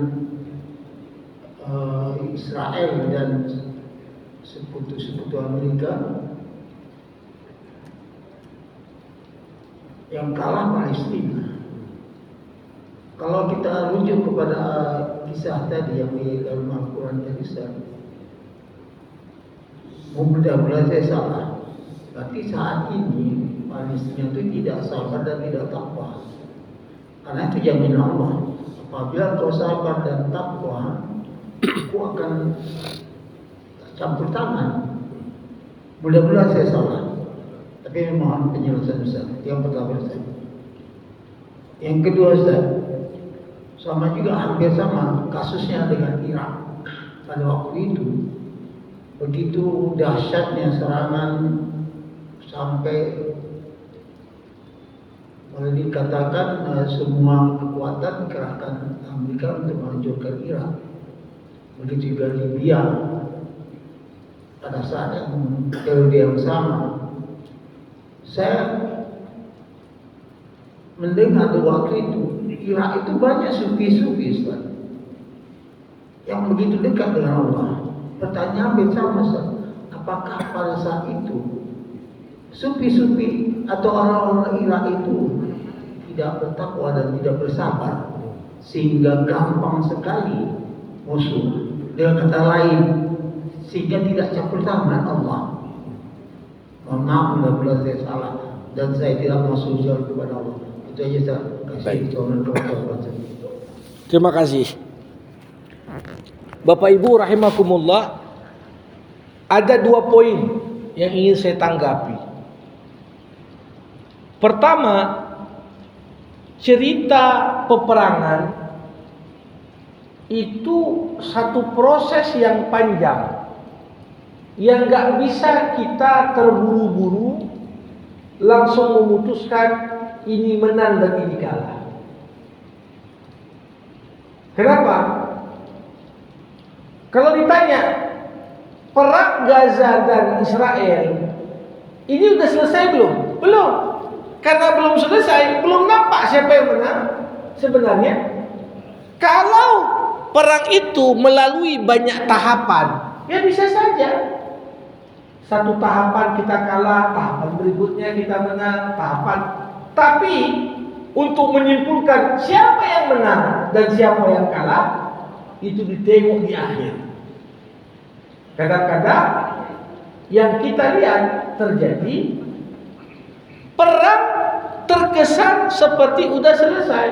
Israel dan sekutu-sekutu Amerika, yang kalah Palestina. Kalau kita rujuk kepada kisah tadi yang di dalam Al-Quran tadi, mudah-mudahan saya salah. Tapi saat ini Palestina itu tidak sabar dan tidak takwa. Karena itu jaminan Allah. Apabila kau sabar dan takwa, aku akan campur tangan. Mudah-mudahan saya salah. Tapi mohon penjelasan Ustaz. Yang pertama Ustaz. Yang kedua Ustaz, sama juga, hampir sama kasusnya dengan Irak. Pada waktu itu begitu dahsyatnya serangan sampai Kalau dikatakan semua kekuatan kerahkan Amerika untuk menghancurkan Irak. Begitu juga Libya pada saat yang periode yang sama. Saya mendengar waktu itu Irak itu banyak sufi-sufi Ustaz, yang begitu dekat dengan Allah. Pertanyaan bersama Ustaz, apakah pada saat itu sufi-sufi atau orang-orang Irak itu tidak bertakwa dan tidak bersabar sehingga gampang sekali musuh? Dengan kata lain, sehingga tidak campur tangan Allah. Mohon maaf bila saya salah dan saya tidak mau sujud kepada Allah. Itu aja saya kasih contoh. Terima kasih. Bapak Ibu rahimakumullah, ada 2 poin yang ingin saya tanggapi. Pertama, cerita peperangan itu satu proses yang panjang, yang gak bisa kita terburu-buru langsung memutuskan ini menang dan ini kalah. Kenapa? Kalau ditanya perang Gaza dan Israel ini udah selesai belum? Belum. Karena belum selesai, belum nampak siapa yang menang sebenarnya. Kalau perang itu melalui banyak tahapan, ya bisa saja. Satu tahapan kita kalah, tahapan berikutnya kita menang, tahapan. Tapi untuk menyimpulkan siapa yang menang dan siapa yang kalah, itu ditengok di akhir. Kadang-kadang yang kita lihat terjadi, perang terkesan seperti udah selesai,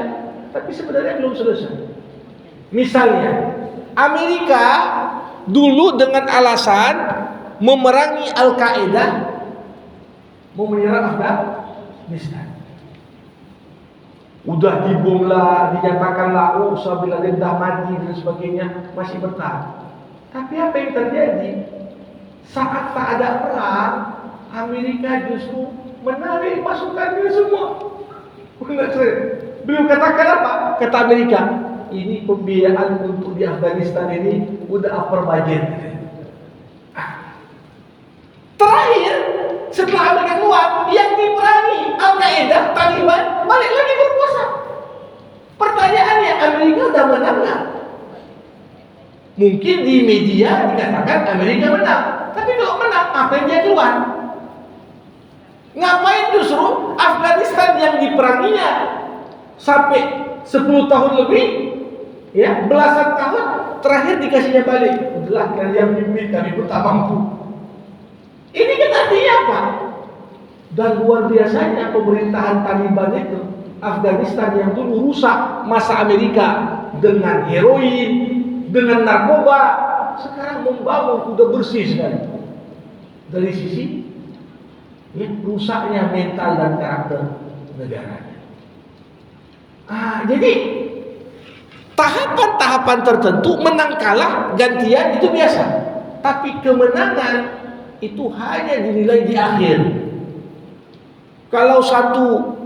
tapi sebenarnya belum selesai. Misalnya, Amerika dulu dengan alasan memerangi Al-Qaeda, mau menyerang Afghanistan. Udah dibom lah, dinyatakan lah, Osama bin Laden dah mati dan sebagainya, masih bertahan. Tapi apa yang terjadi? Saat tak ada perang, Amerika justru menarik pasukannya semua. Beliau katakan apa? Kata Amerika, ini pembiayaan untuk di Afghanistan ini udah upper budget. Terakhir, setelah Amerika keluar, yang diperangi Al-Qaeda, Taliban, balik lagi berkuasa. Pertanyaannya, Amerika udah menang nggak? Mungkin di media dikatakan Amerika menang, tapi kalau menang, apa yang dia keluar? Ngapain justru Afghanistan yang diperanginya sampai 10 tahun lebih, ya, belasan tahun, terakhir dikasihnya balik. Udahlah kalian pimpin, kami pun tak mampu. Ini kan artinya apa? Dan luar biasanya pemerintahan Taliban itu, Afghanistan yang dulu rusak masa Amerika dengan heroin, dengan narkoba, sekarang membangun udah bersih sekali. Dari sisi ya, rusaknya mental dan karakter negaranya. Jadi tahapan-tahapan tertentu menang kalah gantian itu biasa, tapi kemenangan itu hanya dinilai di akhir. Kalau satu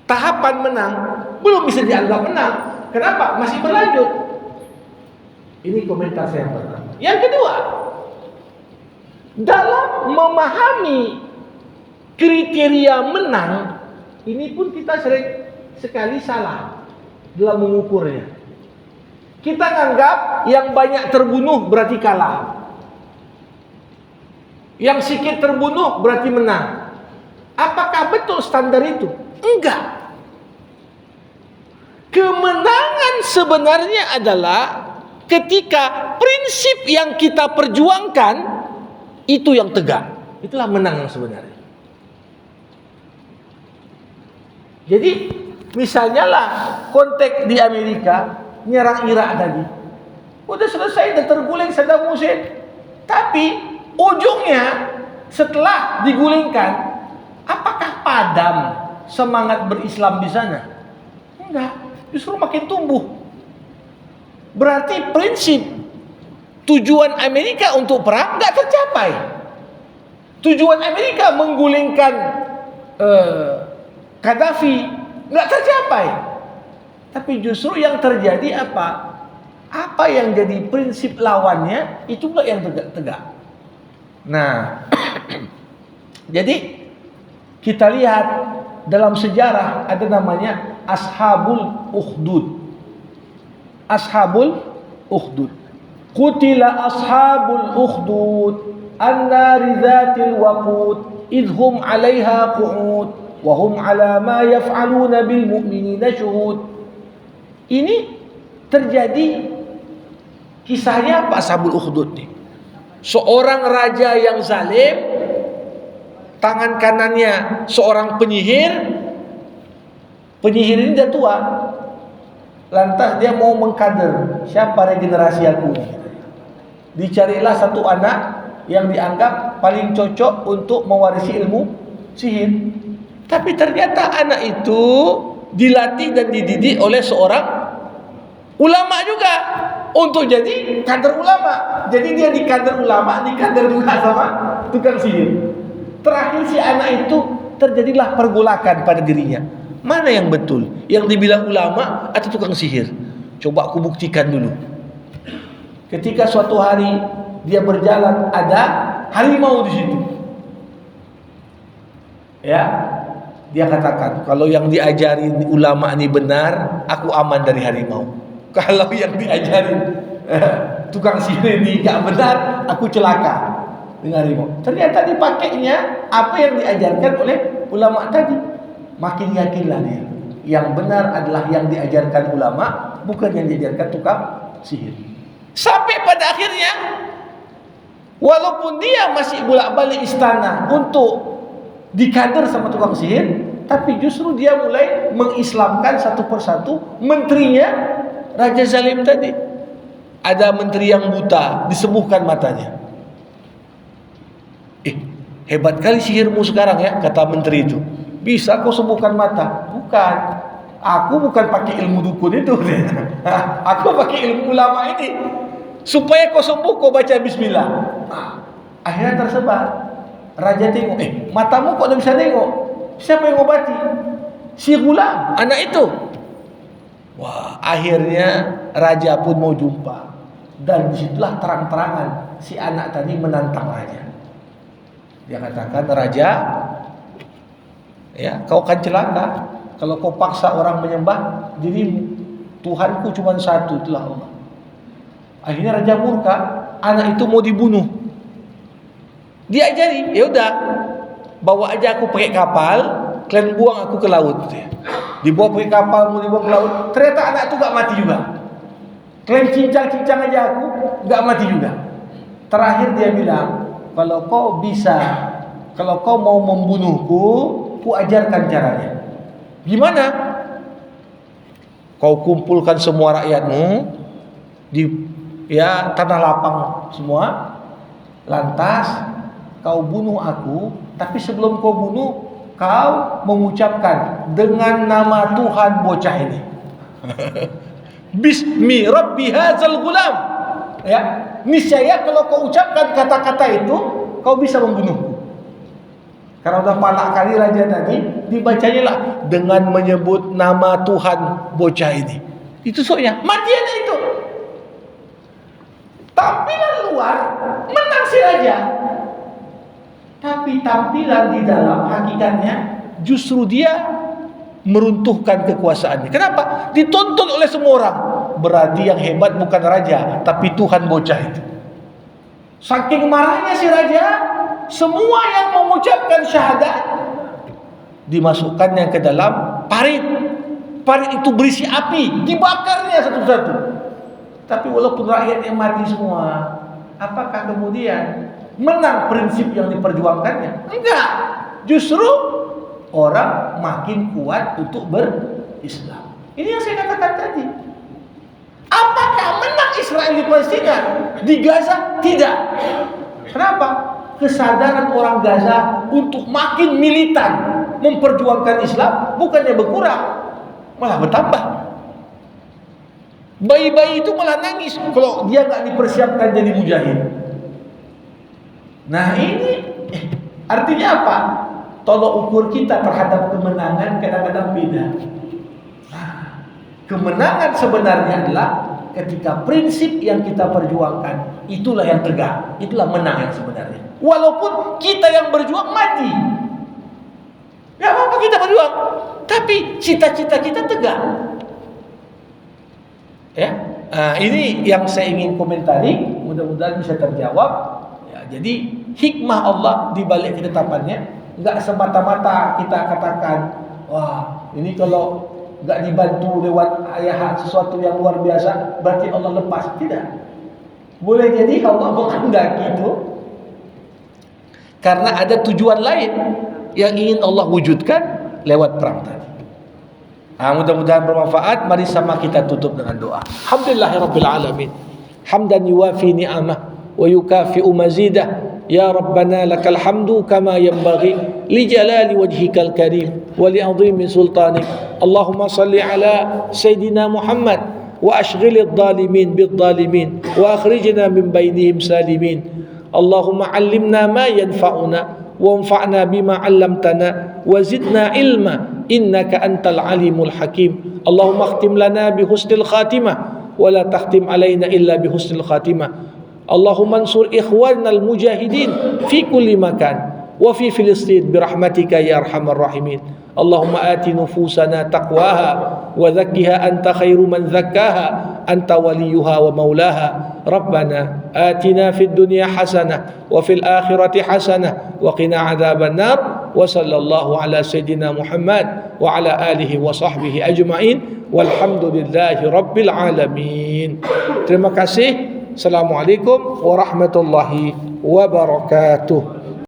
tahapan menang, belum bisa dianggap menang. Kenapa? Masih berlanjut. Ini komentar saya pertama. Yang kedua, dalam memahami kriteria menang, ini pun kita sering sekali salah dalam mengukurnya. Kita anggap yang banyak terbunuh berarti kalah, yang sedikit terbunuh berarti menang. Apakah betul standar itu? Enggak. Kemenangan sebenarnya adalah ketika prinsip yang kita perjuangkan itu yang tegak. Itulah menang yang sebenarnya. Jadi misalnya lah konteks di Amerika nyerang Irak tadi, udah selesai, udah terguling Saddam Hussein. Tapi ujungnya setelah digulingkan, apakah padam semangat berislam di sana? Enggak, justru makin tumbuh. Berarti prinsip tujuan Amerika untuk perang enggak tercapai. Tujuan Amerika menggulingkan Gaddafi, nggak tercapai. Tapi justru yang terjadi apa? Apa yang jadi prinsip lawannya itu nggak yang tegak. Nah, jadi kita lihat dalam sejarah ada namanya Ashabul Ukhdud. Ashabul Ukhdud. Qutila ashabul ukhdud an-nari dzatil waqud idhum 'alaiha qu'ud wa hum 'ala ma yaf'aluna bil mu'minina syuhud. Ini terjadi kisahnya apa Ashabul Ukhdud nih? Seorang raja yang zalim, tangan kanannya seorang penyihir. Penyihir ini dia tua. Lantas dia mau mengkader, siapa regenerasi aku? Dicarilah satu anak yang dianggap paling cocok untuk mewarisi ilmu sihir. Tapi ternyata anak itu dilatih dan dididik oleh seorang ulama juga untuk jadi kader ulama. Jadi dia di kader ulama, di kader juga sama tukang sihir. Terakhir si anak itu terjadilah pergolakan pada dirinya. Mana yang betul? Yang dibilang ulama atau tukang sihir? Coba aku buktikan dulu. Ketika suatu hari dia berjalan, ada harimau di situ. Ya, dia katakan, kalau yang diajarin ulama ini benar, aku aman dari harimau. Kalau yang diajarin tukang sihir ini gak benar, aku celaka dengan harimau. Ternyata dipakainya apa yang diajarkan oleh ulama tadi. Makin yakinlah dia, yang benar adalah yang diajarkan ulama, bukan yang diajarkan tukang sihir. Sampai pada akhirnya, walaupun dia masih bolak-balik istana untuk dikader sama tukang sihir, tapi justru dia mulai mengislamkan satu persatu menterinya Raja Zalim tadi. Ada menteri yang buta, disembuhkan matanya. Hebat kali sihirmu sekarang ya, kata menteri itu. Bisa kau sembuhkan mata? Bukan. Aku bukan pakai ilmu dukun itu. Aku pakai ilmu ulama ini. Supaya kau sembuh, kau baca bismillah. Akhirnya tersebar. Raja tengok, matamu kok tak bisa tengok? Siapa yang obati? Si gulam, anak itu. Wah, akhirnya raja pun mau jumpa. Dan disitulah terang-terangan si anak tadi menantang raja. Dia katakan, raja, ya, kau akan celaka kalau kau paksa orang menyembah dirimu. Tuhanku cuma satu, itulah Allah. Akhirnya raja murka, anak itu mau dibunuh. Diajari, ya udah, bawa aja aku pakai kapal, kalian buang aku ke laut. Dibawa pakai kapal, mau dibawa ke laut. Ternyata anak itu gak mati juga. Kalian cincang-cincang aja aku, gak mati juga. Terakhir dia bilang, kalau kau bisa, kalau kau mau membunuhku, ku ajarkan caranya. Gimana? Kau kumpulkan semua rakyatmu di tanah lapang semua, lantas kau bunuh aku, tapi sebelum kau bunuh, kau mengucapkan dengan nama Tuhan bocah ini. Bismi Rabbi hadzal gulam. Ya, niscaya kalau kau ucapkan kata-kata itu, kau bisa membunuhku. Karena udah palak kali raja tadi, dibacanya lah dengan menyebut nama Tuhan bocah ini. Itu soalnya mati aja itu. Tampilan luar menang si raja, tapi tampilan di dalam hakikatnya justru dia meruntuhkan kekuasaannya. Kenapa? Ditonton oleh semua orang. Berarti yang hebat bukan raja, tapi Tuhan bocah itu. Saking marahnya si raja, semua yang mengucapkan syahadat dimasukkannya ke dalam parit. Parit itu berisi api, dibakarnya satu-satu. Tapi walaupun rakyat yang mati semua, apakah kemudian menang prinsip yang diperjuangkannya? Enggak. Justru orang makin kuat untuk berislam. Ini yang saya katakan tadi. Apakah menang Israel di Palestina? Di Gaza? Tidak. Kenapa? Kesadaran orang Gaza untuk makin militan memperjuangkan Islam bukannya berkurang, malah bertambah. Bayi-bayi itu malah nangis kalau dia nggak dipersiapkan jadi mujahid. Nah ini artinya apa? tolok ukur kita terhadap kemenangan kadang-kadang beda. Kemenangan sebenarnya adalah ketika prinsip yang kita perjuangkan itulah yang tegak, itulah menang yang sebenarnya. Walaupun kita yang berjuang mati, gak apa-apa kita berjuang, tapi cita-cita kita tegak. Ya, ini yang saya ingin komentari. Mudah-mudahan bisa terjawab. Ya, jadi hikmah Allah di balik ketetapannya, nggak semata-mata kita katakan, wah ini kalau nggak dibantu lewat ayat sesuatu yang luar biasa berarti Allah lepas. Tidak. Boleh jadi Allah menghendaki itu karena ada tujuan lain yang ingin Allah wujudkan lewat perang tadi. Mudah-mudahan bermanfaat. Mari sama kita tutup dengan doa. Alhamdulillahirabbil alamin. Hamdan yuwafi ni'amah wa yukafi'u mazidah. Ya Rabbana lakal hamdu kama yanbaghi li jalali wajhikal karim wa li 'azimi sultanik. Allahumma salli ala Sayyidina Muhammad wa ashghilidh dhalimin bidh-dhalimin wa akhrijna min bainihim salimin. Allahumma 'allimna ma yanfa'una wanfa'na bima 'allamtana wa zidna ilma innaka antal alimul hakim. Allahumma akhtim lana bi husnil khatimah wa la takhtim alaina illa bi husnil khatimah. Allahumma ansur ikhwanal mujahidin fi kulli makan wa fi Filistin birahmatika ya arhamar rahimin. Allahumma ati nufusana taqwaha wa zakkiha anta khairu man zakkaha anta waliyuha wa maulaha. Rabbana atina fid dunya hasanah wa fil akhirati hasanah wa qina adzaban nar. Wa sallallahu ala sayyidina Muhammad wa ala alihi wa sahbihi ajma'in walhamdulillahi rabbil alamin. Terima kasih. Assalamualaikum warahmatullahi wabarakatuh.